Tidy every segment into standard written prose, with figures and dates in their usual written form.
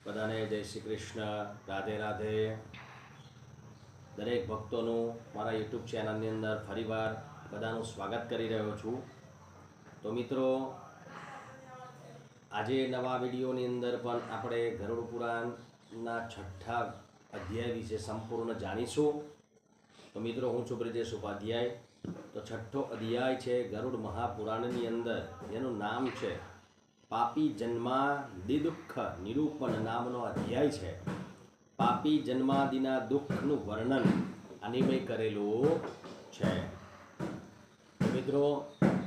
બધાને જય શ્રી કૃષ્ણ, રાધે રાધે. દરેક ભક્તોનું મારા યુટ્યુબ ચેનલની અંદર ફરીવાર બધાનું સ્વાગત કરી રહ્યો છું. તો મિત્રો, આજે નવા વિડીયોની અંદર પણ આપણે ગરુડ પુરાણના 6ઠ્ઠા અધ્યાય વિશે સંપૂર્ણ જાણીશું. તો મિત્રો, હું છું બ્રિજેશ ઉપાધ્યાય. તો 6ઠ્ઠો અધ્યાય છે ગરુડ મહાપુરાણની અંદર, જેનું નામ છે પાપી જન્માદિ દુઃખ નિરૂપણ નામનો અધ્યાય છે. પાપી જન્માદિના દુઃખનું વર્ણન આની કરેલું છે. મિત્રો,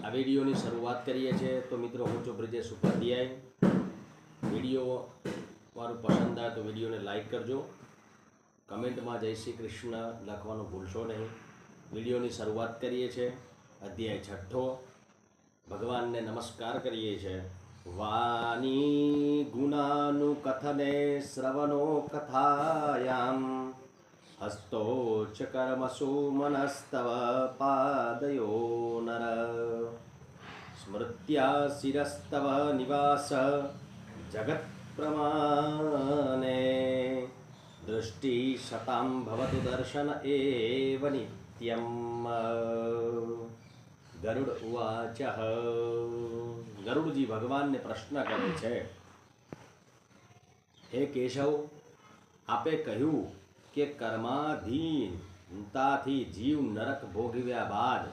આ વિડીયોની શરૂઆત કરીએ છીએ. તો મિત્રો, હું છું બ્રિજેશ ઉપાધ્યાય. વિડીયો મારું પસંદ આવે તો વિડીયોને લાઈક કરજો. કમેન્ટમાં જય શ્રી કૃષ્ણ લખવાનું ભૂલશો નહીં. વિડીયોની શરૂઆત કરીએ છીએ. અધ્યાય 6ઠ્ઠો. ભગવાનને નમસ્કાર કરીએ છીએ. વાણી ગુણાનુકથને શ્રવણો કથાયામ હસ્તો ચ કર્મસુ મનસ્તવ પાદયો નર સ્મૃત્યા શિરસ્તવ નિવાસ જગત પ્રમાણે દૃષ્ટિ શતામ ભવતુ દર્શન એવ નિત્યમ. ગરુડ ઉવાચ. ગરુડજી ભગવાનને પ્રશ્ન કરે છે, હે કેશવ, આપે કહ્યું કે કર્માધીનતાથી જીવ નરક ભોગવ્યા બાદ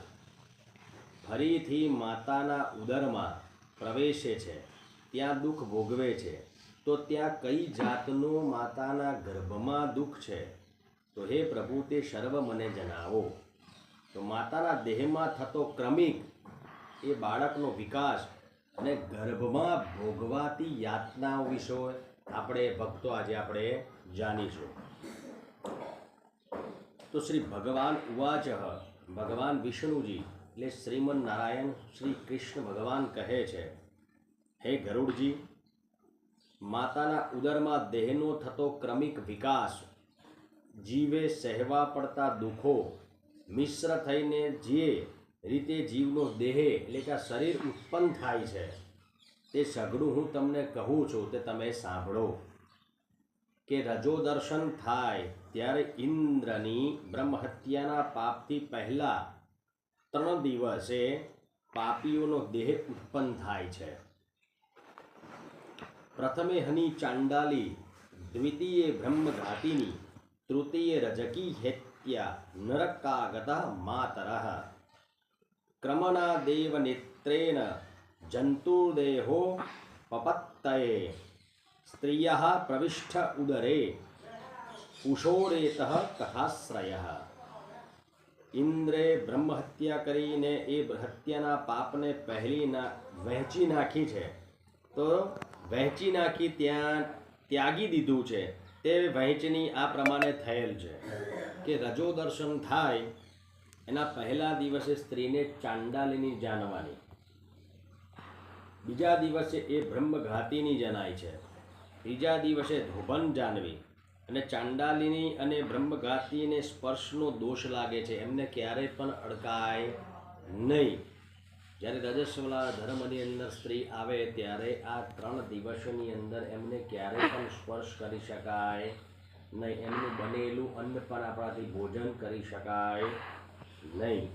ફરીથી માતાના ઉદરમાં પ્રવેશે છે, ત્યાં દુઃખ ભોગવે છે. તો ત્યાં કઈ જાતનું માતાના ગર્ભમાં દુઃખ છે? તો હે પ્રભુ, તે સર્વ મને જણાવો. તો માતાના દેહમાં થતો ક્રમિક એ બાળકનો વિકાસ અને ગર્ભમાં ભોગવાતી યાતનાઓ વિશે આપણે આજે જાણીશું. તો શ્રી ભગવાન ઉવાચ. ભગવાન વિષ્ણુજી એટલે શ્રીમન નારાયણ શ્રી કૃષ્ણ ભગવાન કહે છે, હે ગરુડજી, માતાના ઉદરમાં દેહનો થતો ક્રમિક વિકાસ, જીવે સહેવા પડતા દુઃખો મિશ્ર થઈને જે રીતે જીવનો દેહ એટલે કે શરીર ઉત્પન્ન થાય છે, તે સઘળું હું તમને કહું છું, તે તમે સાંભળો. કે રજો દર્શન થાય ત્યારે ઇન્દ્રની બ્રહ્મહત્યાના પાપથી પહેલાં 3 દિવસે પાપીઓનો દેહ ઉત્પન્ન થાય છે. પ્રથમે હની ચાંડાલી, દ્વિતીયે બ્રહ્મઘાતિની, તૃતીયે રજકી હેત્યા નરકાગત માતરઃ. ક્રમણા દેવ નેત્રેણ જંતુર્દેહો પપત્તયે સ્ત્રિયઃ પ્રવિષ્ઠ ઉદરે ઉષોરેતઃ કથાશ્રયઃ. ઇન્દ્રે બ્રહ્મહત્યા કરીને એ હત્યાના પાપને પહેલી વહેંચી નાખી છે. તો વહેંચી નાખી ત્યાં ત્યાગી દીધું છે. તે વહેંચણી આ પ્રમાણે થયેલ છે કે રજો દર્શન થાય એના પહેલા દિવસે સ્ત્રીને ચાંડાલીની જાણવાની, બીજા દિવસે એ બ્રહ્મઘાતીની જણાય છે, ત્રીજા દિવસે ધોબન જાણવી. અને ચાંડાલીની અને બ્રહ્મઘાતીને સ્પર્શનો દોષ લાગે છે, એમને ક્યારેય પણ અડકાય નહીં. જ્યારે રજસ્વલા ધર્મની અંદર સ્ત્રી આવે ત્યારે આ 3 દિવસની અંદર એમને ક્યારેય પણ સ્પર્શ કરી શકાય નહીં. એમનું બનેલું અન્ન પણ આપણાથી ભોજન કરી શકાય નહીં.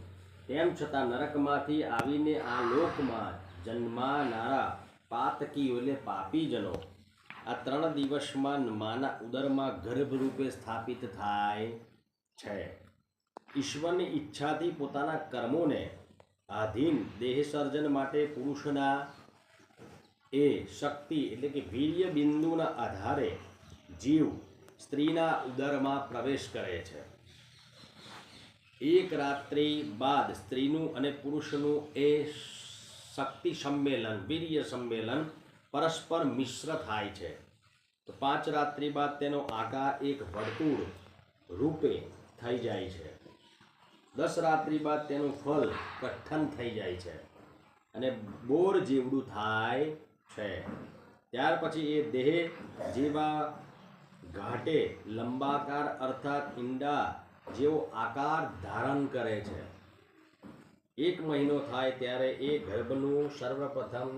તેમ છતાં નરકમાંથી આવીને આ લોકમાં જન્માનારા પાતકીઓ એટલે પાપીજનો આ 3 દિવસમાં માના ઉદરમાં ગર્ભરૂપે સ્થાપિત થાય છે. ઈશ્વરની ઈચ્છાથી પોતાના કર્મોને આધીન દેહ સર્જન માટે પુરુષના એ શક્તિ એટલે કે વીર્ય બિંદુના આધારે જીવ સ્ત્રીના ઉદરમાં પ્રવેશ કરે છે. એક રાત્રિ બાદ સ્ત્રીનું અને પુરુષનું એ શક્તિ સંમેલન, વીર્ય સંમેલન પરસ્પર મિશ્ર થાય છે. તો 5 રાત્રિ બાદ તેનો આકાર એક વર્તુળ રૂપે થઈ જાય છે. 10 રાત્રિ બાદ તેનું ફળ કઠ્ઠન થઈ જાય છે અને બોર જેવડું થાય છે. ત્યાર પછી એ દેહ જેવા ઘાટે લંબાકાર અર્થાત ઈંડા જેવો આકાર ધારણ કરે છે. 1 મહિનો થાય ત્યારે એ ગર્ભનું સર્વપ્રથમ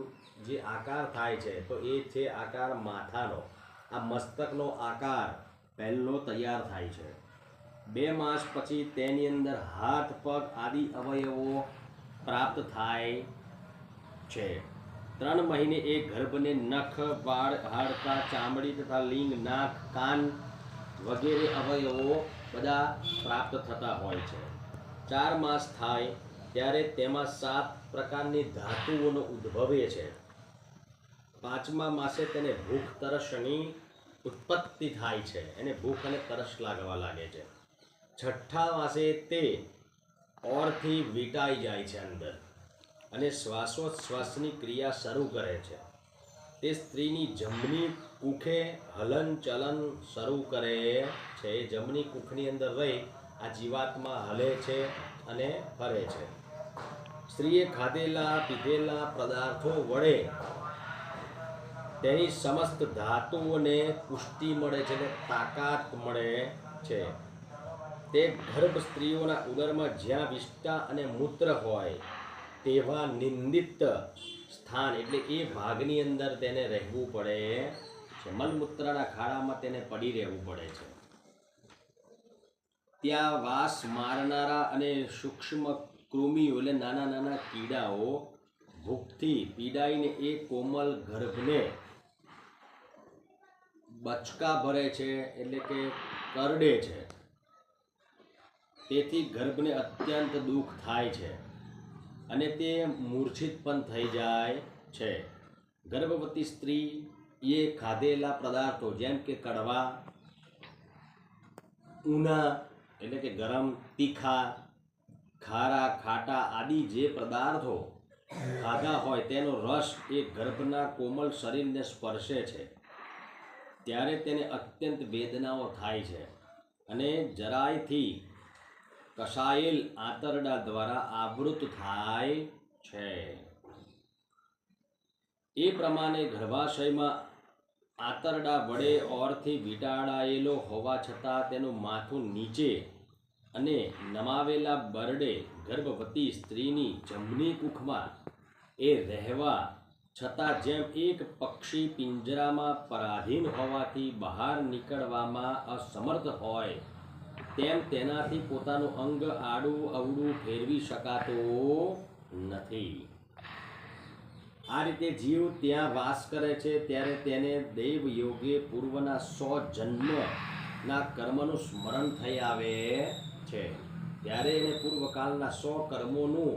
જે આકાર થાય છે તો એ છે આકાર માથાનો. આ મસ્તકનો આકાર પહેલો તૈયાર થાય છે. 2 માસ પછી તેની અંદર હાથ પગ આદિ અવયવો પ્રાપ્ત થાય છે. 3 મહિને એ ગર્ભને નખ, વાળ, હાડકાં, ચામડી તથા લિંગ, નાક, કાન વગેરે અવયવો બધા પ્રાપ્ત થતા હોય છે. 4 માસ થાય ત્યારે તેમાં 7 પ્રકારની ધાતુઓનો ઉદ્ભવે છે. 5મા માસે તેને ભૂખ તરસની ઉત્પત્તિ થાય છે, એને ભૂખ અને તરસ લાગવા લાગે છે. 6ઠ્ઠા માસે તે ઓરથી વીંટાઈ જાય છે અંદર અને શ્વાસોચ્છ્વાસની ક્રિયા શરૂ કરે છે. તે સ્ત્રીની જમણી કુખે હલન ચલન શરૂ કરે છે. જમણી કુખની અંદર રહી આ જીવાત્મા હલે છે અને ફરે છે. સ્ત્રીએ ખાધેલા પીધેલા પદાર્થો વડે તેની સમસ્ત ધાતુઓને પુષ્ટિ મળે છે અને તાકાત મળે છે. તે ગર્ભ સ્ત્રીઓના ઉદરમાં જ્યાં વિષ્ટા અને મૂત્ર હોય તેવા નિંદિત સ્થાન એટલે એ ભાગની અંદર તેને રહેવું પડે છે. મલમૂત્રના ખાડામાં તેને પડી રહેવું પડે છે. ત્યાં વાસ મારનારા અને સૂક્ષ્મ કૃમિઓ એટલે નાના નાના કીડાઓ ભૂખથી પીડાઈને એ કોમલ ગર્ભને બચકા ભરે છે એટલે કે કરડે છે. તેથી ગર્ભને અત્યંત દુઃખ થાય છે અને તે મૂર્છિત પણ થઈ જાય છે. ગર્ભવતી સ્ત્રી એ ખાધેલા પદાર્થો જેમ કે કડવા, ઊના એટલે કે ગરમ, તીખા, ખારા, ખાટા આદિ જે પદાર્થો ખાધા હોય તેનો રસ એ ગર્ભના કોમલ શરીરને સ્પર્શે છે ત્યારે તેને અત્યંત વેદનાઓ થાય છે અને જરાયથી કસાયેલ આંતરડા દ્વારા આવૃત થાય છે. એ પ્રમાણે ગર્ભાશયમાં આંતરડા વડે ઓરથી વીંટાળાયેલો હોવા છતાં તેનું માથું નીચે અને નમાવેલા બરડે ગર્ભવતી સ્ત્રીની જમણી કુખમાં એ રહેવા છતાં જેમ એક પક્ષી પિંજરામાં પરાધીન હોવાથી બહાર નીકળવામાં અસમર્થ હોય તેમ તેનાથી પોતાનું અંગ આડું અવળું ફેરવી શકાતું નથી. આ રીતે જીવ ત્યાં વાસ કરે છે ત્યારે તેને દૈવ યોગે પૂર્વના 100 જન્મના કર્મનું સ્મરણ થઈ આવે છે. ત્યારે એને પૂર્વકાળના 100 કર્મોનું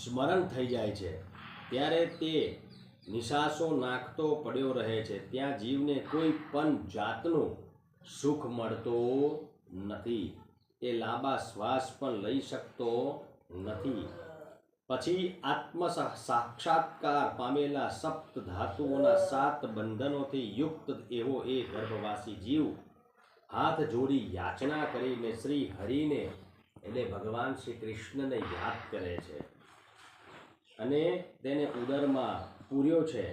સ્મરણ થઈ જાય છે. ત્યારે તે નિશાસો નાખતો પડ્યો રહે છે. ત્યાં જીવને કોઈ પણ જાતનું સુખ મળતું નથી. એ લાંબા શ્વાસ પણ લઈ શકતો નથી. પછી આત્મ સાક્ષાત્કાર પામેલા સપ્ત ધાતુઓના 7 બંધનોથી યુક્ત એવો એ ગર્ભવાસી જીવ હાથ જોડી યાચના કરીને શ્રી હરિને એટલે ભગવાન શ્રી કૃષ્ણને યાદ કરે છે અને તેને ઉદરમાં પૂર્યો છે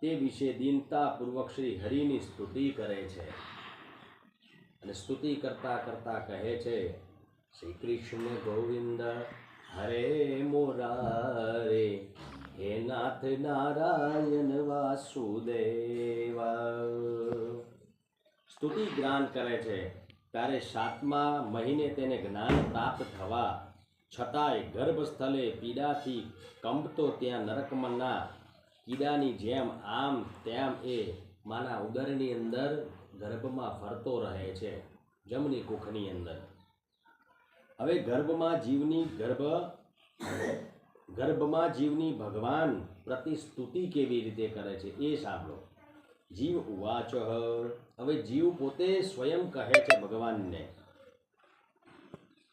તે વિશે દીનતાપૂર્વક શ્રી હરિની સ્તુતિ કરે છે. અને સ્તુતિ કરતા કરતા કહે છે, શ્રી કૃષ્ણ ગોવિંદ હરે મુરારે, હે નાથ નારાયણ વાસુદેવ. સ્તુતિ જ્ઞાન કરે છે ત્યારે 7મા મહિને તેને જ્ઞાન પ્રાપ્ત થવા છતાંય ગર્ભસ્થલે પીડાથી કંપતો ત્યાં નરકમના કીડાની જેમ આમ તેમ એ માના ઉદરની અંદર ગર્ભમાં ફરતો રહે છે, જમણી કુખની અંદર. હવે ગર્ભમાં જીવની ભગવાન પ્રતિ સ્તુતિ કેવી રીતે કરે છે એ સાંભળો. જીવ ઉવાચ, હવે જીવ પોતે સ્વયં કહે છે ભગવાનને,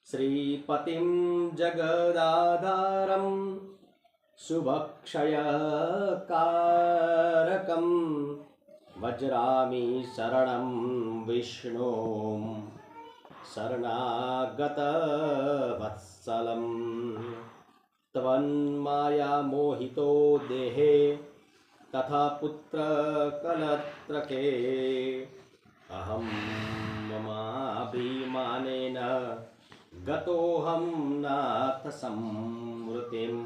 શ્રીપતિમ જગદાધારમ શુભક્ષયકારકમ વજ્રામી શરણમ વિષ્ણુ શરણાગત વત્સલમ ત્વન્માયા મોહિતો દેહે તથા પુત્ર કલત્રકે અહમ મમાભિમાનેન ગતોહમ નાથ સમૃતિમ.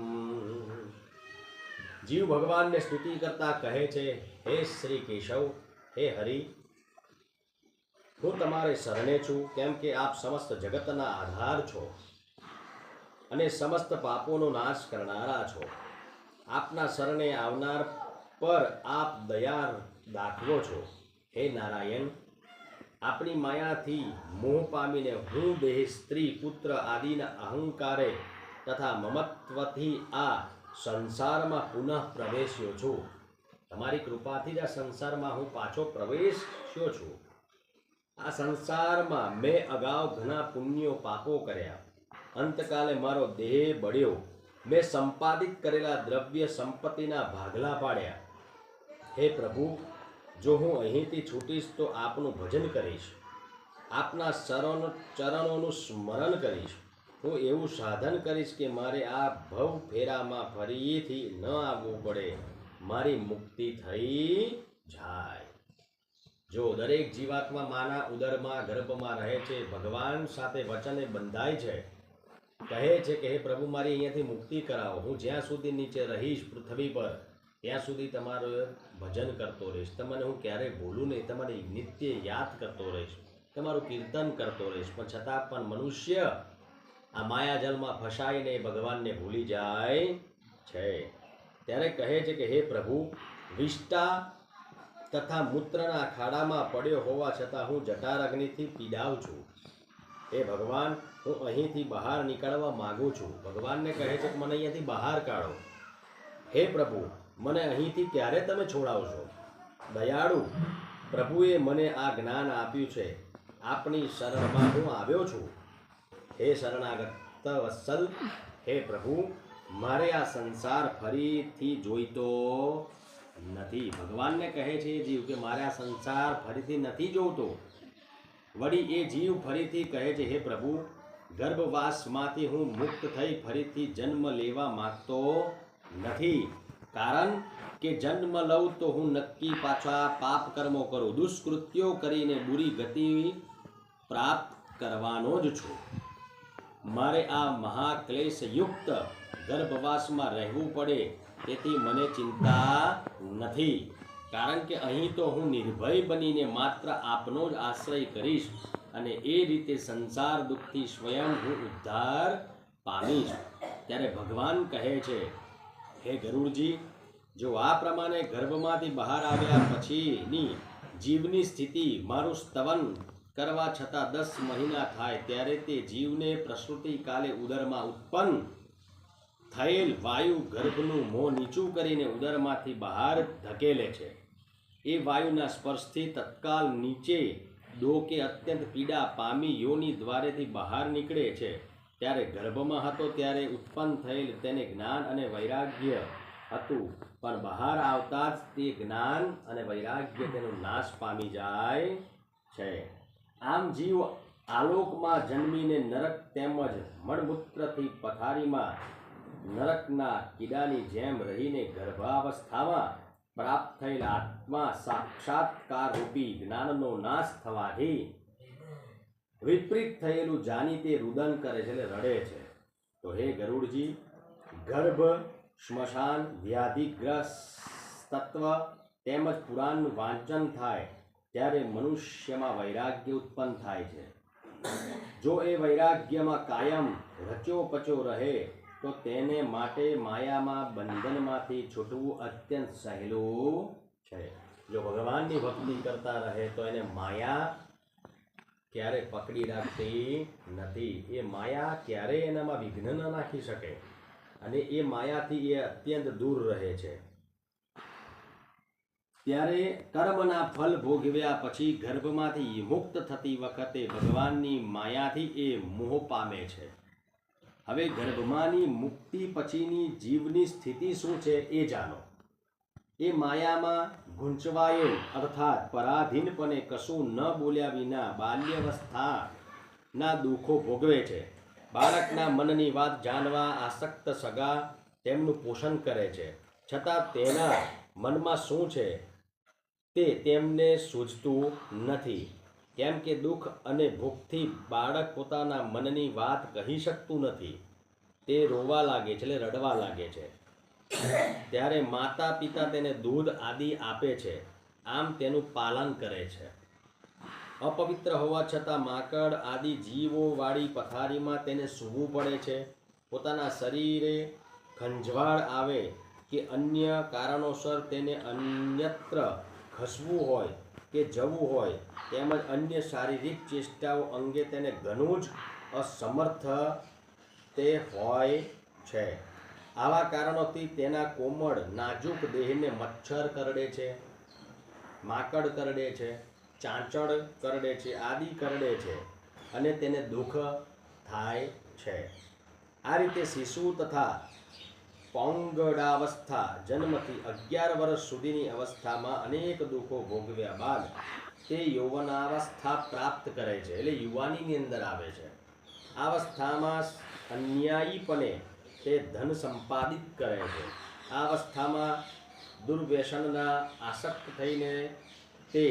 જીવ ભગવાનને સ્તુતિ કરતા કહે છે, હે શ્રી કેશવ, હે હરિ, હું તમારે શરણે છું, કેમ કે આપ સમસ્ત જગતના આધાર છો અને સમસ્ત પાપોનો નાશ કરનારા છો. આપના શરણે આવનાર પર આપ દયા દાખવો છો. હે નારાયણ, આપણી માયાથી મોહ પામીને હું દેહ, સ્ત્રી, પુત્ર આદિના અહંકારે તથા મમત્વથી આ સંસારમાં પુનઃ પ્રવેશ્યો છું. તમારી કૃપાથી જ આ સંસારમાં હું પાછો પ્રવેશ્યો છું. આ સંસારમાં મેં અગાઉ ઘણા પુણ્યો પાપો કર્યા. અંતકાલે મારો દેહ બળ્યો. મેં સંપાદિત કરેલા દ્રવ્ય સંપત્તિના ભાગલા પાડ્યા. હે પ્રભુ, જો હું અહીંથી છૂટીશ તો આપનું ભજન કરીશ, આપના ચરણોનું સ્મરણ કરીશ. હું એવું સાધન કરીશ કે મારે આ ભવ ફેરામાં ફરીથી ન આવવું પડે, મારી મુક્તિ થઈ જાય. જો દરેક જીવાત્મા માના ઉદરમાં ગર્ભમાં રહે છે, ભગવાન સાથે વચને બંધાય છે, કહે છે કે હે પ્રભુ, મારી અહીંયાથી મુક્તિ કરાવો. હું જ્યાં સુધી નીચે રહીશ પૃથ્વી પર ત્યાં સુધી તમારું ભજન કરતો રહીશ. તમને હું ક્યારેય ભૂલું નહીં, તમારી નિત્ય યાદ કરતો રહીશ, તમારું કીર્તન કરતો રહીશ. પણ છતાં પણ મનુષ્ય આ માયાજલમાં ફસાઈને ભગવાનને ભૂલી જાય છે. ત્યારે કહે છે કે હે પ્રભુ, વિષ્ટા તથા મૂત્રના ખાડામાં પડ્યો હોવા છતાં હું જઠાર અગ્નિથી પીડાઉં છું. હે ભગવાન, હું અહીંથી બહાર નીકળવા માગું છું. ભગવાનને કહે છે કે મને અહીંયાથી બહાર કાઢો. હે પ્રભુ, મને અહીંથી ક્યારે તમે છોડાવશો? દયાળુ પ્રભુએ મને આ જ્ઞાન આપ્યું છે. આપની શરણમાં હું આવ્યો છું. હે શરણાગત વત્સલ, હે પ્રભુ, મારે આ સંસાર ફરીથી જોઈતો નથી. ભગવાનને કહે છે એ જીવ કે મારે આ સંસાર ફરીથી નથી જોઈતો. વળી એ જીવ ફરીથી કહે છે હે પ્રભુ, ગર્ભવાસમાંથી હું મુક્ત થઈ ફરીથી જન્મ લેવા માંગતો નથી. કારણ કે જન્મ લઉં તો હું નક્કી પાછા પાપ કર્મો કરું, દુષ્કૃત્યો કરીને બુરી ગતિ પ્રાપ્ત કરવાનો જ છું. મારે આ મહાક્લેશયુક્ત ગર્ભવાસમાં રહેવું પડે તેથી મને ચિંતા નથી. કારણ કે અહીં તો હું નિર્ભય બનીને માત્ર આપનો જ આશ્રય કરીશ અને એ રીતે સંસાર દુઃખથી સ્વયં હું ઉદ્ધાર પામીશ. ત્યારે ભગવાન કહે છે હે ગરુડજી, જો આ પ્રમાણે ગર્ભમાંથી બહાર આવ્યા પછીની જીવની સ્થિતિ મારું સ્તવન કરવા છતાં 10 મહિના થાય ત્યારે તે જીવને પ્રસૂતિ કાલે ઉદરમાં ઉત્પન્ન થયેલ વાયુ ગર્ભનું મોં નીચું કરીને ઉદરમાંથી બહાર ધકેલે છે. એ વાયુના સ્પર્શથી તત્કાલ નીચે ડોકે અત્યંત પીડા પામી યોની દ્વારેથી બહાર નીકળે છે. ત્યારે ગર્ભમાં હતો ત્યારે ઉત્પન્ન થયેલ તેને જ્ઞાન અને વૈરાગ્ય હતું, પણ બહાર આવતા જ તે જ્ઞાન અને વૈરાગ્ય તેનો નાશ પામી જાય છે. આમ જીવ આલોકમાં જન્મીને નરક તેમજ મળમૂત્રથી પથારીમાં નરકના કીડાની જેમ રહીને ગર્ભાવસ્થામાં પ્રાપ્ત થયેલ આત્મા સાક્ષાત્કાર રૂપી જ્ઞાનનો નાશ થવાથી વિપરીત થયેલું જાણી તે રુદન કરે છે, એટલે રડે છે. તો હે ગરુડજી, ગર્ભ, સ્મશાન, વ્યાધિગ્રસ્ત તત્વ તેમજ પુરાણનું વાંચન થાય ત્યારે મનુષ્યમાં વૈરાગ્ય ઉત્પન્ન થાય છે. જો એ વૈરાગ્યમાં કાયમ રચ્યો પચો રહે તો તેને માટે માયામાં બંધનમાંથી છૂટવું અત્યંત સહેલું છે. જો ભગવાનની ભક્તિ કરતા રહે તો એને માયા ક્યારે પકડી રાખતી નથી. એ માયા ક્યારેય એનામાં વિઘ્ન ન નાખી શકે અને એ માયાથી એ અત્યંત દૂર રહે છે. ત્યારે કર્મના ફલ ભોગવ્યા પછી ગર્ભમાંથી મુક્ત થતી વખતે ભગવાનની માયાથી એ મોહ પામે છે. હવે ગર્ભમાંની મુક્તિ પછીની જીવની સ્થિતિ શું છે એ જાણો. એ માયામાં ગૂંચવાયેલ અર્થાત પરાધીનપણે કશું ન બોલ્યા વિના બાલ્યાવસ્થાના દુઃખો ભોગવે છે. બાળકના મનની વાત જાણવા આસક્ત સગા તેમનું પોષણ કરે છે, છતાં તેના મનમાં શું છે તે તેમને સૂઝતું નથી. કેમ કે દુઃખ અને ભૂખથી બાળક પોતાના મનની વાત કહી શકતું નથી. તે રોવા લાગે છે, એટલે રડવા લાગે છે. ત્યારે માતા પિતા તેને દૂધ આદિ આપે છે. આમ તેનું પાલન કરે છે. અપવિત્ર હોવા છતાં માંકડ આદિ જીવોવાળી પથારીમાં તેને સૂવું પડે છે. પોતાના શરીરે ખંજવાળ આવે કે અન્ય કારણોસર તેને અન્યત્ર ખસવું હોય કે જવું હોય તેમજ અન્ય શારીરિક ચેષ્ટાઓ અંગે તેને ઘણું જ અસમર્થ તે હોય છે. આવા કારણોથી તેના કોમળ નાજુક દેહને મચ્છર કરડે છે, માંકડ કરડે છે, ચાંચડ કરડે છે આદિ કરડે છે અને તેને દુઃખ થાય છે. આ રીતે શિશુ તથા પૌંગડાવસ્થા જન્મથી 11 વર્ષ સુધીની અવસ્થામાં અનેક દુઃખો ભોગવ્યા બાદ તે યૌવનાવસ્થા પ્રાપ્ત કરે છે, એટલે યુવાનીની અંદર આવે છે. આ અવસ્થામાં અન્યાયીપણે તે ધન સંપાદિત કરે છે. આ અવસ્થામાં દુર્વ્યસનના આસક્ત થઈને તે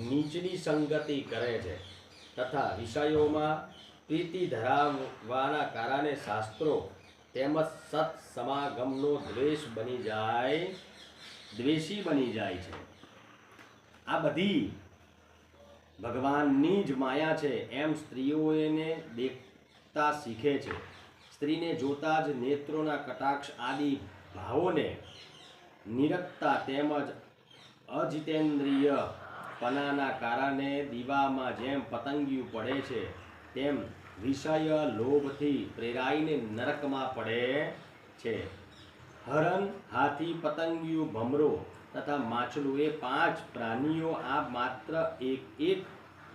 નીચલી સંગતિ કરે છે તથા વિષયોમાં પ્રીતિ ધરાવવાના કારણે શાસ્ત્રો તેમજ સત્સમાગમનો દ્વેષી બની જાય છે. આ બધી ભગવાનની જ માયા છે એમ સ્ત્રીઓને દેખતા શીખે છે. સ્ત્રીને જોતા જ નેત્રોના કટાક્ષ આદિ ભાવોને નિરખતા તેમજ અજિતેન્દ્રિય પનાના કારણે દીવામાં જેમ પતંગિયું પડે છે તેમ વિષય લોભથી પ્રેરાઈને નરકમાં પડે છે. હરણ, હાથી, પતંગિયું, ભમરો તથા માછલું એ 5 પ્રાણીઓ આ માત્ર એક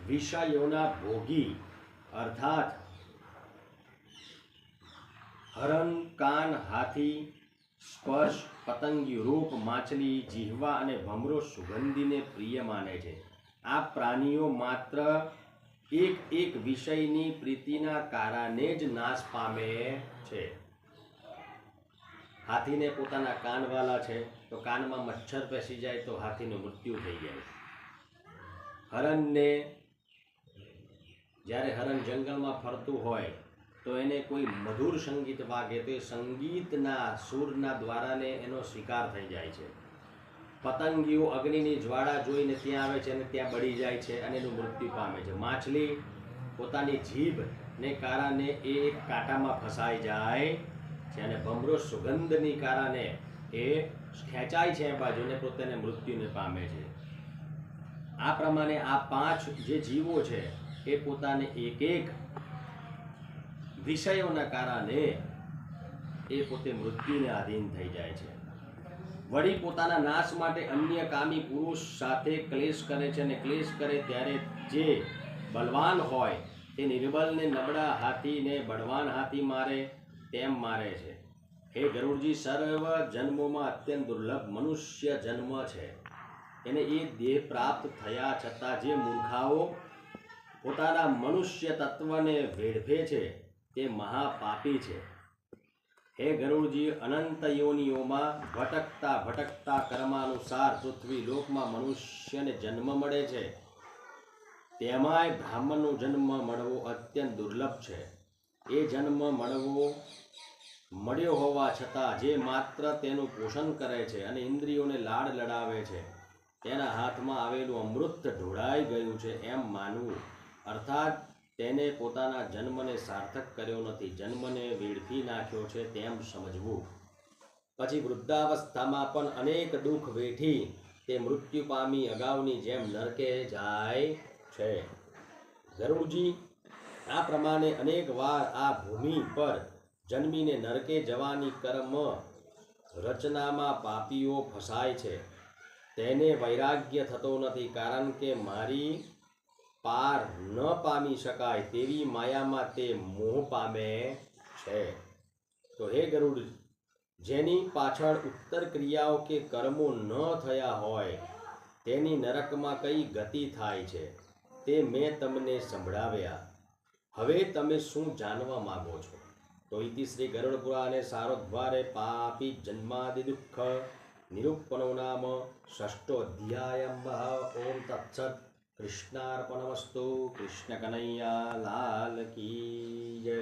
વિષયોના ભોગી અર્થાત હરણ કાન, હાથી સ્પર્શ, પતંગિયું રૂપ, માછલી જીહવા અને ભમરો સુગંધીને પ્રિય માને છે. આ પ્રાણીઓ માત્ર એક વિષયની પ્રીતિના કારણે જ નાશ પામે છે. હાથીને પોતાના કાન વાલા છે તો કાનમાં મચ્છર પેસી જાય તો હાથીનું મૃત્યુ થઈ જાય. હરણને જ્યારે હરણ જંગલમાં ફરતું હોય તો એને કોઈ મધુર સંગીત વાગે તો એ સંગીતના સૂરના દ્વારાને એનો શિકાર થઈ જાય છે. પતંગિયો અગ્નિની જ્વાળા જોઈને ત્યાં આવે છે અને ત્યાં બળી જાય છે અને એનું મૃત્યુ પામે છે. માછલી પોતાની જીભને કારણે એ એક કાંટામાં ફસાઈ જાય છે અને ભમરો સુગંધની કારણે એ ખેંચાય છે એ બાજુને પોતાને મૃત્યુને પામે છે. આ પ્રમાણે આ 5 જે જીવો છે એ પોતાને એક વિષયોના કારણે એ પોતે મૃત્યુને આધીન થઈ જાય છે. વળી પોતાના નાશ માટે અન્ય કામી પુરુષ સાથે ક્લેશ કરે છે અને ક્લેશ કરે ત્યારે જે બલવાન હોય તે નિર્બલને નબળા હાથીને બળવાન હાથી મારે તેમ મારે છે. હે ગરુડજી, સર્વ જન્મોમાં અત્યંત દુર્લભ મનુષ્ય જન્મ છે. એને એ દેહ પ્રાપ્ત થયા છતાં જે મૂર્ખાઓ પોતાના મનુષ્ય તત્વને વેડફે છે તે મહાપાપી છે. હે ગરુડજી, અનંત યોનિઓમાં ભટકતા કર્માનુસાર પૃથ્વી લોકમાં મનુષ્યને જન્મ મળે છે. તેમાંય બ્રાહ્મણનો જન્મ મળવો અત્યંત દુર્લભ છે. એ જન્મ મળ્યો હોવા છતાં જે માત્ર તેનું પોષણ કરે છે અને ઇન્દ્રિયોને લાડ લડાવે છે તેના હાથમાં આવેલું અમૃત ઢોળાઈ ગયું છે એમ માનવું, અર્થાત તેને પોતાના જન્મને સાર્થક કર્યો નથી, જન્મને વેડફી નાખ્યો છે તેમ સમજવું. પછી વૃદ્ધાવસ્થામાં પણ અનેક દુઃખ વેઠી તે મૃત્યુ પામી અગાઉની જેમ નરકે જાય છે. ગરુડજી, આ પ્રમાણે અનેક વાર આ ભૂમિ પર જન્મીને નરકે જવાની કર્મ રચનામાં પાપીઓ ફસાય છે. તેને વૈરાગ્ય થતો નથી, કારણ કે મારી પાર ન પામી શકાય તેવી માયામાં તે મોહ પામે છે. તો હે ગરુડ, જેની પાછળ ઉત્તર ક્રિયાઓ કે કર્મો ન થયા હોય તેની નરકમાં કઈ ગતિ થાય છે તે મેં તમને સંભળાવ્યા. હવે તમે શું જાણવા માગો છો? તો ઇતિ શ્રી ગરુડ પુરાણે સારોદ્ધારે પાપી જન્માદિ દુઃખ નિરૂપણો નામ ષષ્ઠો અધ્યાયઃ. ઓમ તત્સત. કૃષ્ણાર્પણમસ્તુ. કૃષ્ણ કનૈયા લાલ કી જય.